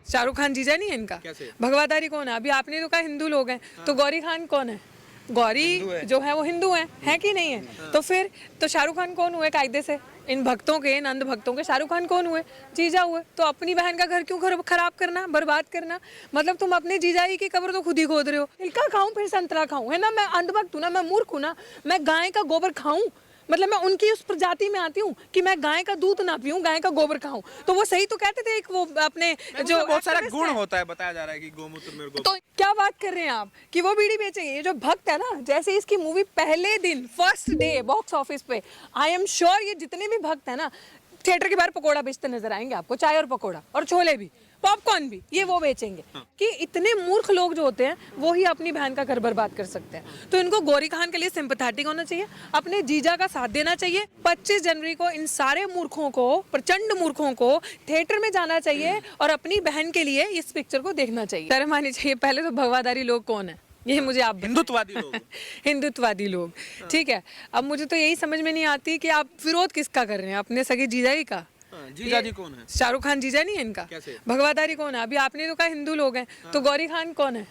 शाहरुख खान जीजा नहीं है इनका? कैसे? भगवाधारी कौन है? अभी आपने तो कहा हिंदू लोग हैं, तो गौरी खान कौन है? गौरी जो है वो हिंदू है कि नहीं है? तो फिर तो शाहरुख खान कौन हुए कायदे से? इन भक्तों के, इन अंध भक्तों के शाहरुख खान कौन हुए? जीजा हुए। तो अपनी बहन का घर क्यों खराब करना, बर्बाद करना? मतलब तुम अपने जीजाई की कब्र तो खुद ही खोद रहे हो। तिलका खाऊं फिर संतरा खाऊं, है ना? मैं अंध भक्त हूं ना, मैं मूर्ख हूं ना, मैं गाय का गोबर खाऊं? मतलब मैं उनकी उस प्रजाति में आती हूँ कि मैं गाय का दूध ना पीऊं, गाय का गोबर खाऊं। तो वो सही तो कहते थे, एक वो अपने जो बहुत सारा गुण होता है, बताया जा रहा है कि गोमूत्र में तो क्या बात कर रहे हैं आप कि वो बीड़ी बेचेंगे? ये जो भक्त है ना, जैसे इसकी मूवी पहले दिन फर्स्ट डे बॉक्स ऑफिस पे, आई एम श्योर ये जितने भी भक्त है ना, थिएटर के बाहर पकोड़ा बेचते नजर आएंगे आपको, चाय और पकोड़ा और छोले भी, पॉपकॉर्न भी, ये वो बेचेंगे। कि इतने मूर्ख लोग जो होते हैं वो ही अपनी बहन का घर बर्बाद कर सकते हैं। तो इनको गौरी खान के लिए सिंपैथेटिक होना चाहिए, अपने जीजा का साथ देना चाहिए। 25 जनवरी को इन सारे मूर्खों को, प्रचंड मूर्खों को थिएटर में जाना चाहिए और अपनी बहन के लिए इस पिक्चर को देखना चाहिए। शर्म आनी चाहिए। पहले तो भगवाधारी लोग कौन है ये मुझे आप हिंदुत्ववादी लोग हिंदुत्ववादी लोग, ठीक है। अब मुझे तो यही समझ में नहीं आती कि आप विरोध किसका कर रहे हैं, अपने सगे जीजाई का? जीजा जी कौन है? शाहरुख खान जीजा नहीं है इनका? कैसे? भगवाधारी कौन है? अभी आपने तो कहा हिंदू लोग हैं, तो गौरी खान कौन है?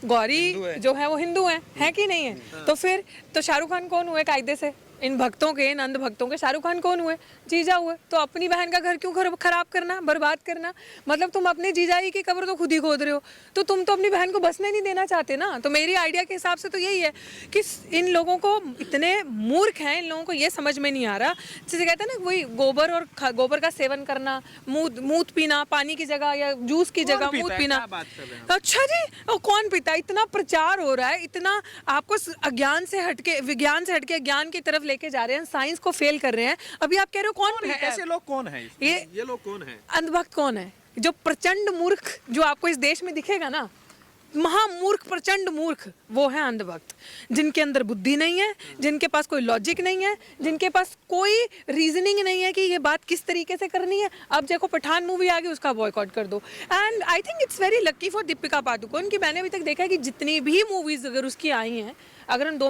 गौरी जो है वो हिंदू है कि नहीं है? तो फिर तो शाहरुख खान कौन हुए कायदे से? इन भक्तों के, इन अंध भक्तों के शाहरुख खान कौन हुए? जीजा हुए। तो अपनी बहन का घर क्यों खराब करना, बर्बाद करना? मतलब तुम अपने जीजाई की कब्र तो खुद ही खोद रहे हो। तो तुम तो अपनी बहन को बसने नहीं देना चाहते ना। तो मेरी आइडिया के हिसाब से तो यही है कि इन लोगों को, इतने मूर्ख हैं, इन लोगों को ये समझ में नहीं आ रहा। जैसे कहते हैं ना, वही गोबर और गोबर का सेवन करना, मूत पीना, पानी की जगह या जूस की जगह मूत पीना। अच्छा जी, कौन पीता है? इतना प्रचार हो रहा है, इतना आपको अज्ञान से हटके, विज्ञान से हटके ज्ञान की तरफ लेके जा रहे हैं, साइंस को फेल कर रहे हैं। अभी आप कह रहे हो कौन पीता है? ऐसे लोग कौन है? ये लोग कौन है? अंधभक्त कौन है? जो प्रचंड मूर्ख जो आपको इस देश में दिखेगा ना, महामूर्ख, प्रचंड मूर्ख, वो है अंधभक्त। जिनके अंदर बुद्धि नहीं है, जिनके पास कोई लॉजिक नहीं है, जिनके पास कोई रीजनिंग नहीं है कि ये बात किस तरीके से करनी है। अब देखो पठान मूवी आ गई, उसका बॉयकॉट कर दो। And I think it's very lucky for Deepika Padukone कि मैंने अभी तक देखा है कि जितनी भी मूवीज अगर उसकी आई हैं, अगर हम 2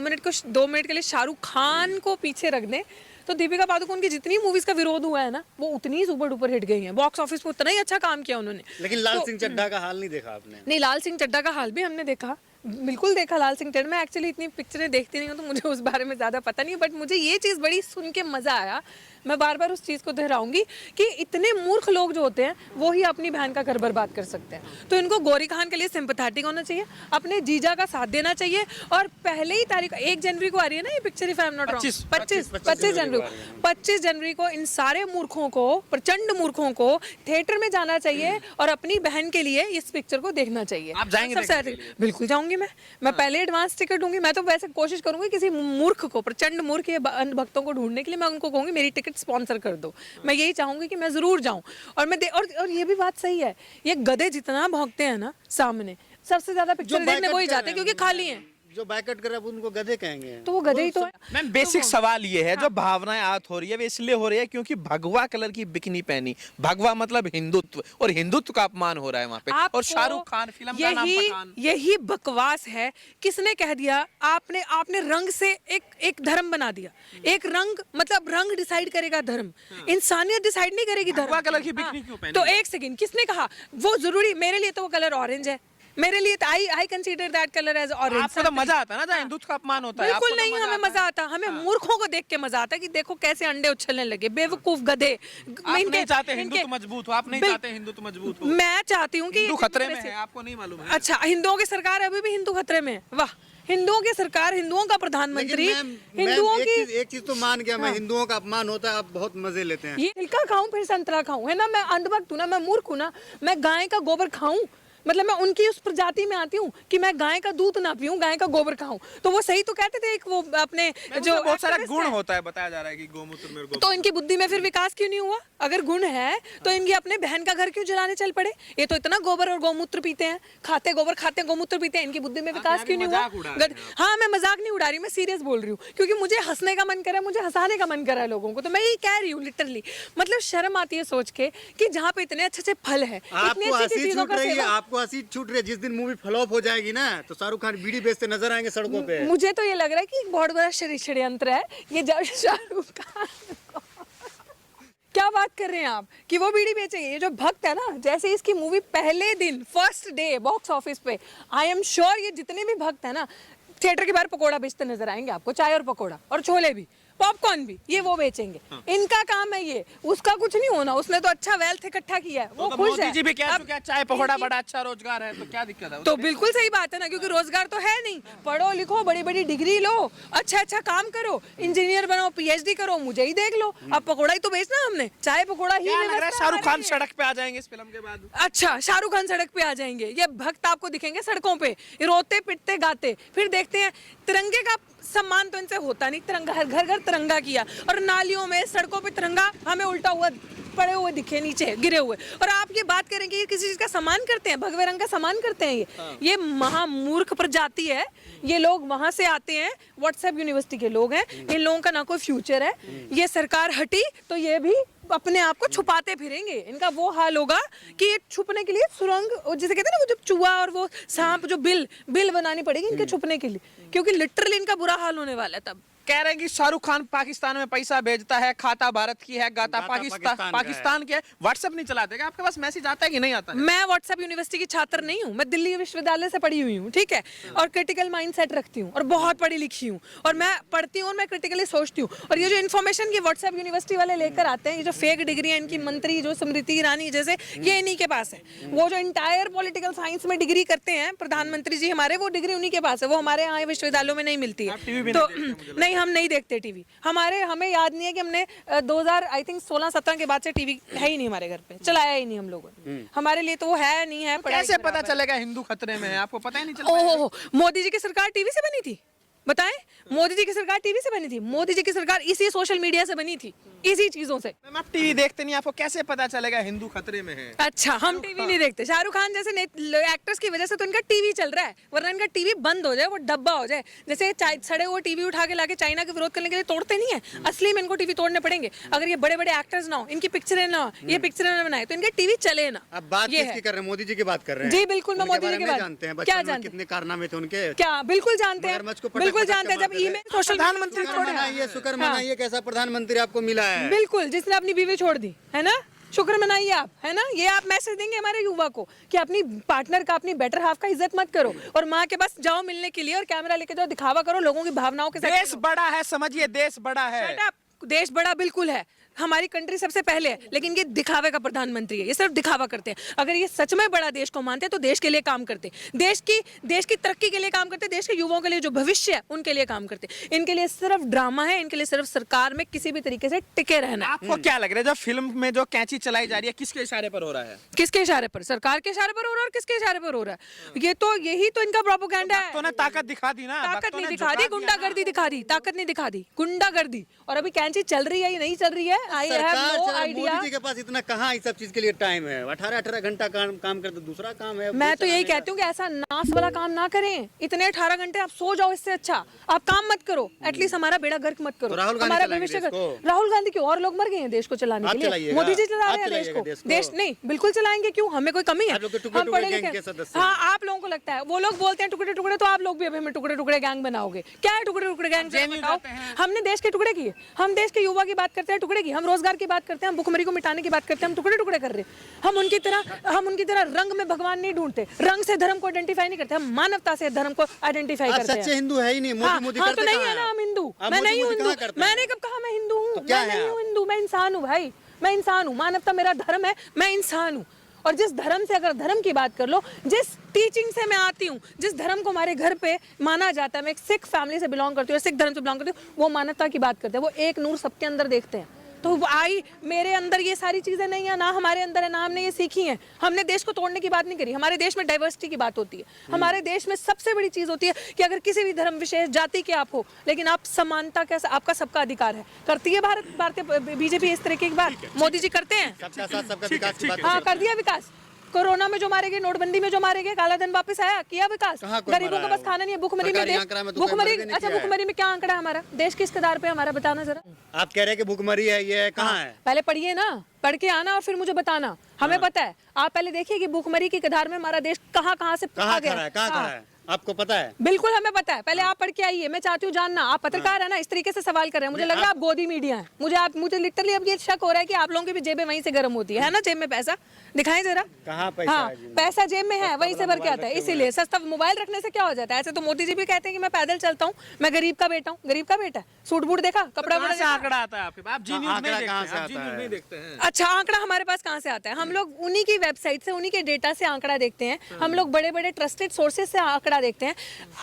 मिनट के लिए शाहरुख खान को पीछे रख दें, तो दीपिका पादुकोण की जितनी मूवीज का विरोध हुआ है ना, वो उतनी ही सुपर डुपर हिट गई हैं। बॉक्स ऑफिस पे उतना ही अच्छा काम किया उन्होंने। लेकिन लाल सिंह चड्ढा का हाल नहीं देखा आपने? नहीं, लाल सिंह चड्ढा का हाल भी हमने देखा, बिल्कुल देखा। लाल सिंह चड्ढा, मैं एक्चुअली इतनी पिक्चरें देखती नहीं हूँ तो मुझे उस बारे में ज़्यादा पता नहीं, बट मुझे ये चीज़ बड़ी सुन के मज़ा आया। मैं बार बार उस चीज़ को दोहराऊंगी कि इतने मूर्ख लोग जो होते हैं वो ही अपनी बहन का घर बर्बाद कर सकते हैं। तो इनको गौरी खान के लिए सिंपैथेटिक होना चाहिए, अपने जीजा का साथ देना चाहिए। और पहले ही तारीख 1 जनवरी को आ रही है ना ये picture, if I am not wrong, 25 जनवरी को इन सारे मूर्खों को, प्रचंड मूर्खों को थिएटर में जाना चाहिए और अपनी बहन के लिए इस पिक्चर को देखना चाहिए। आप जाएंगे? बिल्कुल जाऊंगी मैं पहले एडवांस टिकट दूंगी। मैं तो वैसे कोशिश करूंगी किसी मूर्ख को, प्रचंड मूर्ख या अंध भक्तों को ढूंढने के लिए मैं उनको कहूंगी मेरी टिकट स्पॉन्सर कर दो। मैं यही चाहूंगी कि मैं जरूर जाऊं। और मैं और ये भी बात सही है, ये गधे जितना भौंकते हैं ना सामने, सबसे ज्यादा पिक्चर देखने वही जाते हैं क्योंकि खाली हैं। जो बाइकअट कर रहे हैं उनको गधे कहेंगे, तो वो गधे ही तो है। मैम बेसिक सवाल ये है, जो भावनाएं आहत हो रही है वो इसलिए हो रही है क्योंकि भगवा कलर की बिकनी पहनी, भगवा मतलब हिंदुत्व, और हिंदुत्व का अपमान हो रहा है वहाँ पे। और शाहरुख खान फिल्म का नाम पठान। यही बकवास है। किसने कह दिया? आपने रंग से एक धर्म बना दिया। एक रंग, मतलब रंग डिसाइड करेगा धर्म, इंसानियत डिसाइड नहीं करेगी धर्म। भगवा कलर की बिकनी क्यों पहनी? तो एक सेकंड, किसने कहा वो जरूरी? मेरे लिए तो वो कलर ऑरेंज है, मेरे लिए I consider that colour as orange. आपको तो मजा आता है ना जहाँ हिंदुत्व का अपमान होता है? बिल्कुल नहीं, हमें मजा आता, हमें मूर्खों को देख के मजा आता है कि देखो कैसे अंडे उछलने लगे, बेवकूफ गधे। आप नहीं चाहते हिंदुत्व मजबूत हो, आप नहीं चाहते हिंदुत्व मजबूत हो। मैं चाहती हूँ कि हिंदू खतरे में है, आपको नहीं मालूम है? अच्छा, हिंदुओं की सरकार अभी भी हिंदू खतरे में है? वाह, हिंदुओं की सरकार, हिंदुओं का प्रधानमंत्री, हिंदुओं की एक चीज तो मान गया मैं, हिंदुओं का अपमान होता है, आप बहुत मजे लेते हैं। ये तिलका खाऊं फिर संतरा खाऊं, है ना? मैं अंधभक्त हूं ना, मैं मूर्ख हूं ना, मैं गाय का गोबर खाऊं? मतलब मैं उनकी उस प्रजाति में आती हूँ कि मैं गाय का दूध ना पीऊं, गाय का गोबर खाऊं। तो वो सही तो कहते थे, एक वो अपने जो बहुत सारा गुण होता है, बताया जा रहा है कि गोमूत्र में गोबर। तो इनकी बुद्धि में फिर विकास क्यों नहीं हुआ? अगर गुण है तो इनकी अपने बहन का घर क्यों जलाने चल पड़े? ये तो इतना गोबर और गोमूत्र पीते हैं, खाते गोबर, खाते गोमूत्र पीते हैं, इनकी बुद्धि में विकास क्यों नहीं हुआ? हाँ, मैं मजाक नहीं उड़ा रही, मैं सीरियस बोल रही हूँ क्योंकि मुझे हंसने का मन कर रहा है, मुझे हंसाने का मन कर रहा है लोगों को। तो मैं यही कह रही हूँ लिटरली, मतलब शर्म आती है सोच के कि जहाँ पे इतने अच्छे अच्छे फल है, आपको हंसी छूट रही है, आपको हंसी छूट रही है। जिस दिन मूवी फ्लॉप हो जाएगी ना तो शाहरुख खान बीड़ी बेचते नजर आएंगे सड़कों पे। मुझे तो ये लग रहा है कि एक बहुत बड़ा षड्यंत्र है ये, जब शाहरुख खान क्या बात कर रहे हैं आप कि वो बीड़ी बेचेंगे? ये जो भक्त है ना, जैसे इसकी मूवी पहले दिन फर्स्ट डे बॉक्स ऑफिस पे, आई एम श्योर ये जितने भी भक्त है ना, थिएटर के बाहर पकोड़ा बेचते नजर आएंगे आपको, चाय और पकोड़ा और छोले भी, पॉपकॉर्न भी, ये वो बेचेंगे। इनका काम है ये, उसका कुछ नहीं होना, उसने तो अच्छा वेल्थ इकट्ठा किया है, वो तो खुश मोदी है। जी भी कह अब चुके हैं चाय पकौड़ा बड़ा अच्छा रोजगार है, तो क्या दिक्कत है? तो बिल्कुल सही बात है ना, क्योंकि रोजगार तो है नहीं। पढ़ो लिखो, बड़ी बड़ी डिग्री लो, अच्छा अच्छा काम करो, इंजीनियर बनो, पीएचडी करो, मुझे ही देख लो। अब पकोड़ा ही तो बेचना हमने, चाय पकोड़ा ही क्या लग रहा है व्यवस्था शाहरुख खान हमारी है। सड़क पे आ जाएंगे इस फिल्म के बाद? अच्छा, शाहरुख खान सड़क पे आ जाएंगे, ये भक्त आपको दिखेंगे सड़कों पे रोते पिटते गाते। फिर देखते हैं, तिरंगे का सम्मान तो इनसे होता नहीं, तिरंगा हर घर घर तिरंगा किया, और नालियों में सड़कों पे तिरंगा हमें उल्टा हुआ पड़े हुए दिखे, नीचे गिरे हुए। और आप ये बात करें कि ये किसी चीज का सम्मान करते हैं, भगवे रंग का सम्मान करते हैं? ये महामूर्ख प्रजाति है। ये लोग वहां से आते हैं, व्हाट्सएप यूनिवर्सिटी के लोग हैं, इन लोगों का ना कोई फ्यूचर है। ये सरकार हटी तो ये भी अपने आप को छुपाते फिरेंगे। इनका वो हाल होगा कि ये छुपने के लिए सुरंग, जिसे कहते हैं ना, वो जब चूहा और वो सांप, जो बिल बनानी पड़ेगी इनके छुपने के लिए, क्योंकि लिटरली इनका बुरा हाल होने वाला है तब। कह रहे हैं कि शाहरुख खान पाकिस्तान में पैसा भेजता है, खाता भारत की है, गाता पाकिस्तान की है। व्हाट्सएप नहीं चलाते क्या? आपके पास मैसेज आता है कि नहीं आता है? मैं व्हाट्सएप यूनिवर्सिटी की छात्र नहीं हूँ, मैं दिल्ली विश्वविद्यालय से पढ़ी हुई हूँ, ठीक है, और क्रिटिकल माइंडसेट रखती हूँ और बहुत पढ़ी लिखी हूँ, और मैं पढ़ती हूँ और मैं क्रिटिकली सोचती हूँ। और ये जो इन्फॉर्मेशन की व्हाट्सएप यूनिवर्सिटी वाले लेकर आते हैं, ये जो फेक डिग्री है इनकी, मंत्री जो स्मृति ईरानी जैसे, ये इन्हीं के पास है। वो जो इंटायर पॉलिटिकल साइंस में डिग्री करते हैं प्रधानमंत्री जी हमारे, वो डिग्री उन्हीं के पास है, वो हमारे यहाँ विश्वविद्यालयों में नहीं मिलती है। तो नहीं, हम नहीं देखते टीवी। हमें याद नहीं है कि हमने 2000 आई थिंक 16-17 के बाद से टीवी है ही नहीं हमारे घर पे, चलाया ही नहीं हम लोगों ने। हमारे लिए तो वो है नहीं है। कैसे पता चलेगा हिंदू खतरे में है? आपको पता ही नहीं चला? ओहो, मोदी जी की सरकार टीवी से बनी थी, बताएं? मोदी जी की सरकार टीवी से बनी थी, मोदी जी की सरकार इसी सोशल मीडिया से बनी थी, इसी चीजों से। मैम आप टीवी देखते नहीं, आपको कैसे पता चलेगा हिंदू खतरे में है? अच्छा, हम टीवी नहीं देखते। शाहरुख खान जैसे एक्टर्स की वजह से तो इनका टीवी चल रहा है, वरना इनका टीवी बंद हो जाए, वो डब्बा हो जाए। जैसे सड़े हुए टीवी उठा के लाके चाइना के विरोध करने के लिए तोड़ते नहीं है, असली में इनको टीवी तोड़ने पड़ेंगे। अगर ये बड़े बड़े एक्टर्स ना हो, इनकी पिक्चरें ना हो, ये पिक्चरें ना बनाए, तो इनके टीवी चले ना। अब बात किसकी कर रहे हैं? मोदी जी की बात कर रहे हैं? जी बिल्कुल, मैं मोदी जी की बात जानते हैं। क्या बचपन में जानते कितने कारनामे थे उनके? क्या बिल्कुल जानते हैं, बिल्कुल जानते हैं। जब ईमेल सोशल प्रधानमंत्री मनाइए, शुक्र मनाइए, कैसा प्रधानमंत्री आपको मिला है। बिल्कुल, जिसने अपनी बीवी छोड़ दी है ना, शुक्र मनाइए आप, है ना। ये आप मैसेज देंगे हमारे युवा को कि अपनी पार्टनर का, अपनी बेटर हाफ का इज्जत मत करो, और माँ के पास जाओ मिलने के लिए और कैमरा लेके जाओ, दिखावा करो लोगों की भावनाओं के साथ। देश बड़ा है, समझिए, देश बड़ा है। Shut up! देश बड़ा बिल्कुल है, हमारी कंट्री सबसे पहले है, लेकिन ये दिखावे का प्रधानमंत्री है, ये सिर्फ दिखावा करते हैं। अगर ये सच में बड़ा देश को मानते तो देश के लिए काम करते, देश की तरक्की के लिए काम करते, देश के युवाओं के लिए जो भविष्य है उनके लिए काम करते। इनके लिए सिर्फ ड्रामा है, इनके लिए सिर्फ सरकार में किसी भी तरीके से टिके रहना है। आपको क्या लग रहा है, जो फिल्म में जो कैंची चलाई जा रही है, किसके इशारे पर हो रहा है? किसके इशारे पर? सरकार के इशारे पर हो रहा है, और किसके इशारे पर हो रहा है? ये तो यही तो इनका प्रोपेगेंडा है। तो ने ताकत दिखा दी ना, ताकत नहीं दिखा दी, गुंडागर्दी दिखा दी, ताकत नहीं दिखा दी, गुंडागर्दी। और अभी कैंची चल रही है या नहीं चल रही है, I have no idea. Modi ji के पास इतना कहाँ इस सब चीज के लिए टाइम है? 18-18 घंटा काम करते, दूसरा काम है। मैं तो यही कहती हूँ कि ऐसा नास वाला काम ना करें। इतने 18 घंटे आप सो जाओ, इससे अच्छा आप काम मत करो, एटलीस्ट हमारा बेड़ा गर्क मत करो, तो राहुल गांधी हमारा चलाएंगे भविष्य देश को? राहुल गांधी क्यों? और लोग मर गए हैं देश को चलाने के लिए, चलाइएगा। मोदी जी चला आप रहे हैं देश चलाइएगा को। देश को। देश नहीं, बिल्कुल चलाएंगे, क्यों? हमें कोई कमी है? आप लोग तो टुकड़े हम टुकड़े पढ़े गैंग लिखे के सदस्य हाँ, आप लोगों को लगता है, वो लोग बोलते हैं टुकड़े टुकड़े, तो आप लोग भी अभी हमें टुकड़े टुकड़े गैंग बनाओगे। क्या है टुकड़े टुकड़े गैंग? बताओ। हमने देश के टुकड़े किए, हम देश के युवा की बात करते हैं, टुकड़े की, हम रोजगार की बात करते हैं, हम भुखमरी को मिटाने की बात करते हैं, हम टुकड़े टुकड़े कर रहे हैं। हम उनकी तरह रंग में भगवान नहीं ढूंढते, रंग से धर्म को आइडेंटिफाई नहीं करते, हम मानवता से धर्म को आइडेंटिफाई करते हैं। सच्चे हिंदू है ही नहीं, मोदी हाँ, तो नहीं है ना हम हिंदू। मैं नहीं हूँ हिंदू, मैंने कब कहा मैं हिंदू हूँ? मैं नहीं हूँ हिंदू, मैं इंसान हूँ भाई, मैं इंसान हूँ। मानवता मेरा धर्म है, मैं इंसान हूँ। और जिस धर्म से, अगर धर्म की बात कर लो, जिस टीचिंग से मैं आती हूँ, जिस धर्म को हमारे घर पे माना जाता है, मैं एक सिख फैमिली से बिलोंग करती हूँ, सिख धर्म से बिलोंग करती हूँ, वो मानवता की बात करते हैं, वो एक नूर सबके अंदर देखते हैं। तो मेरे अंदर ये सारी चीजें नहीं है, ना हमारे अंदर है, ना हमने ये सीखी हैं। हमने देश को तोड़ने की बात नहीं करी, हमारे देश में डाइवर्सिटी की बात होती है। हमारे देश में सबसे बड़ी चीज होती है कि अगर किसी भी धर्म विशेष जाति के आप हो, लेकिन आप समानता का, आपका सबका अधिकार है। करती है भारतीय बीजेपी इस तरीके की बात? मोदी जी करते हैं? सबका साथ सबका विकास की बात। हाँ, कर दिया विकास। कोरोना में जो मारे गए, नोटबंदी में जो मारे गए, काला धन वापस आया, किया विकास। गरीबों को बस खाना नहीं है, भुखमरी में अच्छा, भुखमरी में क्या आंकड़ा है हमारा? देश किस कदार पे हमारा, बताना जरा। आप कह रहे हैं कि भुखमरी है, ये कहाँ है? पहले पढ़िए ना, पढ़ के आना और फिर मुझे बताना। हमें पता है, आप पहले देखिए कि भुखमरी की कगार में हमारा देश कहाँ से आ गया। आपको पता है? बिल्कुल हमें पता है, पहले आप पढ़ के आइए, मैं चाहती हूँ जानना। आप पत्रकार है ना, इस तरीके से सवाल कर रहे हैं, मुझे लग रहा है आप गोदी मीडिया है। मुझे लिटरली अब ये शक हो रहा है कि आप लोगों की भी जेबें वहीं से गर्म होती है ना, जेब में पैसा दिखाएं जरा। कहाँ पैसा हाँ, है जी? पैसा जेब में है, वहीं से भर के आता है। इसीलिए सस्ता मोबाइल रखने से क्या हो जाता है? ऐसे तो मोदी जी भी कहते हैं कि मैं पैदल चलता हूँ, मैं गरीब का बेटा हूँ। गरीब का बेटा है, सूट बूट देखा, कपड़ा कहाँ बड़ा से आंकड़ा आता है आपके पास? आप जी न्यूज़ आंकड़ा नहीं कहाँ देखते से हैं, आप जी आता न्यूज़ है? नहीं देखते हैं। अच्छा, आंकड़ा हमारे पास कहाँ से आता है? हम लोग उन्हीं की वेबसाइट से, उन्हीं के डेटा से आंकड़ा देखते हैं। हम लोग बड़े बड़े ट्रस्टेड सोर्सेज से आंकड़ा देखते हैं।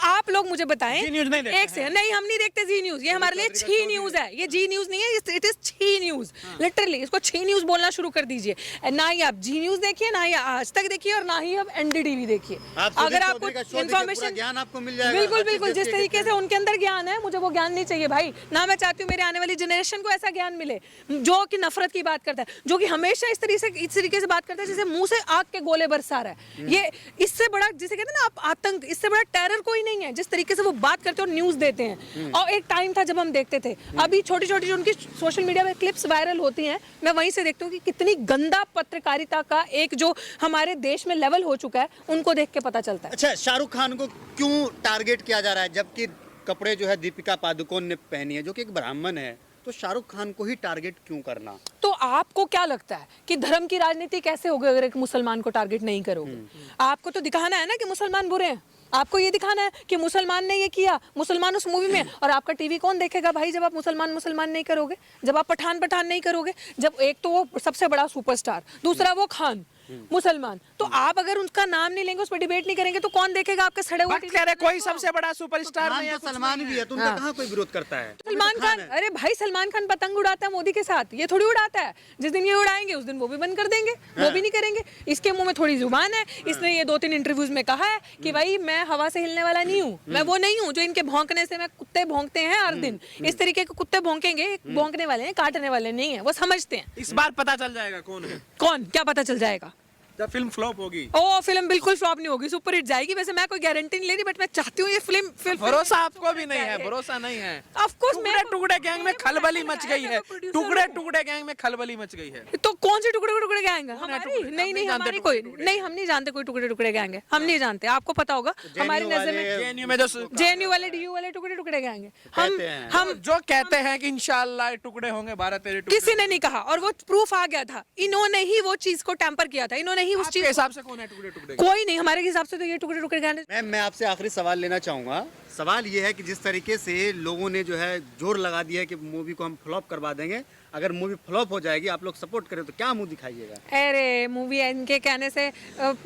आप लोग मुझे बताएं, जी न्यूज़ नहीं देखते एक से नहीं, हम नहीं देखते जी न्यूज। ये हमारे लिए छी न्यूज है, ये जी न्यूज नहीं है, इट इज छी न्यूज। लिटरली इसको छी न्यूज बोलना शुरू कर दीजिए। ना ही आप जी न्यूज देखिए, ना ही आज तक देखिए, और ना ही आप एनडीटीवी देखिए। अगर आपको इन्फॉर्मेशन, ज्ञान आपको मिल जाएगा। बिल्कुल बिल्कुल, जिस तरीके से उनके अंदर ज्ञान है, मुझे वो ज्ञान नहीं चाहिए भाई। ना मैं चाहती हूँ मेरे आने वाली जनरेशन को ऐसा ज्ञान मिले जो कि नफरत की बात करता है, जो कि हमेशा इस तरीके से बात करता है जैसे मुंह से आग के गोले बरसा रहा है। ये इससे बड़ा, जिसे कहते हैं ना आप, आतंक, इससे बड़ा टेरर कोई नहीं है। जिस तरीके से वो बात करते हैं और न्यूज देते हैं, और एक टाइम था जब हम देखते थे। अभी छोटी छोटी जो उनकी सोशल मीडिया में क्लिप्स वायरल होती हैं, मैं वहीं से देखती हूँ कि कितनी गंदा पत्रकारिता का एक जो हमारे देश में लेवल हो चुका है, उनको देख के पता चलता है। अच्छा, शाहरुख खान को क्यों टारगेट किया जा रहा है, जबकि कपड़े जो है दीपिका पादुकोण ने पहनी है, जो कि एक ब्राह्मण है? तो शाहरुख खान को ही टारगेट क्यों करना? तो आपको क्या लगता है कि धर्म की राजनीति कैसे होगी अगर एक मुसलमान को टारगेट नहीं करोगे? आपको तो दिखाना है ना कि मुसलमान बुरे हैं, आपको ये दिखाना है कि मुसलमान ने ये किया, मुसलमान उस मूवी में। और आपका टीवी कौन देखेगा भाई जब आप मुसलमान नहीं करोगे, जब आप पठान नहीं करोगे, जब एक तो वो सबसे बड़ा सुपरस्टार, दूसरा वो खान मुसलमान, तो आप अगर उनका नाम नहीं लेंगे, उस पर डिबेट नहीं करेंगे, तो कौन देखेगा आपके सड़े हुए? कह रहे कोई सबसे बड़ा सुपरस्टार नहीं है, सलमान भी है, तो उनका कहाँ कोई विरोध करता है? सलमान खान, अरे भाई सलमान खान पतंग उड़ाता है मोदी के साथ, ये थोड़ी उड़ाता है। जिस दिन ये उड़ाएंगे उस दिन वो भी बंद कर देंगे, वो भी नहीं करेंगे। इसके मुंह में थोड़ी जुबान है, इसने ये 2-3 इंटरव्यूज में कहा है कि भाई मैं हवा से हिलने वाला नहीं हूँ, मैं वो नहीं हूँ जो इनके भौंकने से, मैं कुत्ते भौंकते हैं हर दिन, इस तरीके के कुत्ते भौंकेंगे, भौंकने वाले हैं, काटने वाले नहीं है, वो समझते हैं। इस बार पता चल जाएगा कौन है। कौन, क्या पता चल जाएगा? जब फिल्म फ्लॉप होगी। ओ, फिल्म बिल्कुल फ्लॉप नहीं होगी, सुपर हिट जाएगी। वैसे मैं कोई गारंटी नहीं ले रही, बट मैं चाहती हूँ ये फिल्म भरोसा आपको भी नहीं है, भरोसा नहीं है। ऑफ कोर्स, टुकड़े गैंग में खलबली मच गई है, टुकड़े गैंग में खलबली मच गई है। तो कौन सी टुकड़े गैंग है हमारी? नहीं, हमारी कोई नहीं, हम नहीं जानते कोई टुकड़े गैंग है, हम नहीं जानते। आपको पता होगा, हमारी नजर में जेएनयू में जो जेएनयू वाले, डीयू वाले टुकड़े गैंग है। हम जो कहते हैं कि इंशाल्लाह टुकड़े होंगे, 12-13 टुकड़े, किसी ने नहीं कहा, और वो प्रूफ आ गया था। इन्होंने ही वो चीज को टेम्पर किया था, इन्होंने ही उस चीज के हिसाब से कौन है टुकड़े? कोई नहीं, हमारे हिसाब से तो ये टुकड़े गैंग है। मैं आपसे आखिरी सवाल लेना चाहूंगा। सवाल ये है कि जिस तरीके से लोगों ने जो है जोर लगा दिया है कि मूवी को हम फ्लॉप करवा देंगे, अगर मूवी फ्लॉप हो जाएगी, आप लोग सपोर्ट करें तो क्या मुंह दिखाइएगा? अरे मूवी इनके कहने से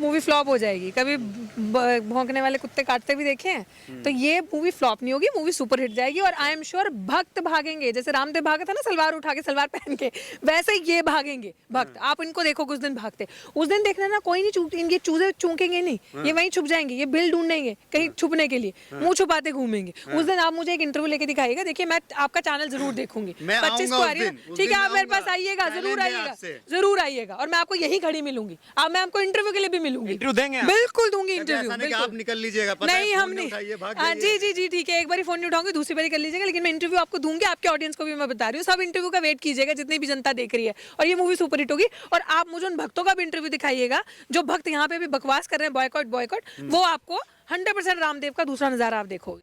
मूवी फ्लॉप हो जाएगी? कभी भौंकने वाले कुत्ते काटते भी देखे हैं? तो ये मूवी फ्लॉप नहीं होगी, मूवी सुपर हिट जाएगी। और आई एम श्योर भक्त भागेंगे, जैसे रामदेव भागा था ना सलवार उठा के, सलवार पहन के, वैसे ये भागेंगे भक्त। आप इनको देखो कुछ दिन भागते, उस दिन देखना ना, कोई नहीं इनके चूजे चूकेंगे नहीं, ये वहीं छुप जाएंगे, ये बिल ढूंढेंगे कहीं छुपने के लिए, मुंह छुपाते घूमेंगे। उस दिन आप मुझे एक इंटरव्यू लेके दिखाइएगा, देखिए मैं आपका चैनल जरूर देखूंगी। 25 को आ रही है, ठीक है? आप मेरे पास आइएगा, जरूर आइएगा, और मैं आपको यहीं खड़ी मिलूंगी। अब मैं आपको इंटरव्यू के लिए भी मिलूंगी, इंटरव्यू देंगे, बिल्कुल दूंगी इंटरव्यू। आप निकल लीजिएगा, नहीं, हम नहीं, जी ठीक है, एक बार फोन नहीं उठाऊंगी, दूसरी बार कर लीजिएगा, लेकिन मैं इंटरव्यू आपको दूंगी। आपके ऑडियंस को भी मैं बता रही हूँ, सब इंटरव्यू का वेट कीजिएगा, जितनी भी जनता देख रही है, और ये मूवी सुपर हिट होगी। और आप मुझे उन भक्तों का भी इंटरव्यू दिखाइएगा जो भक्त यहाँ पे भी बकवास कर रहे हैं, बॉयकॉट, वो आपको 100% रामदेव का दूसरा नजारा आप देखोगे।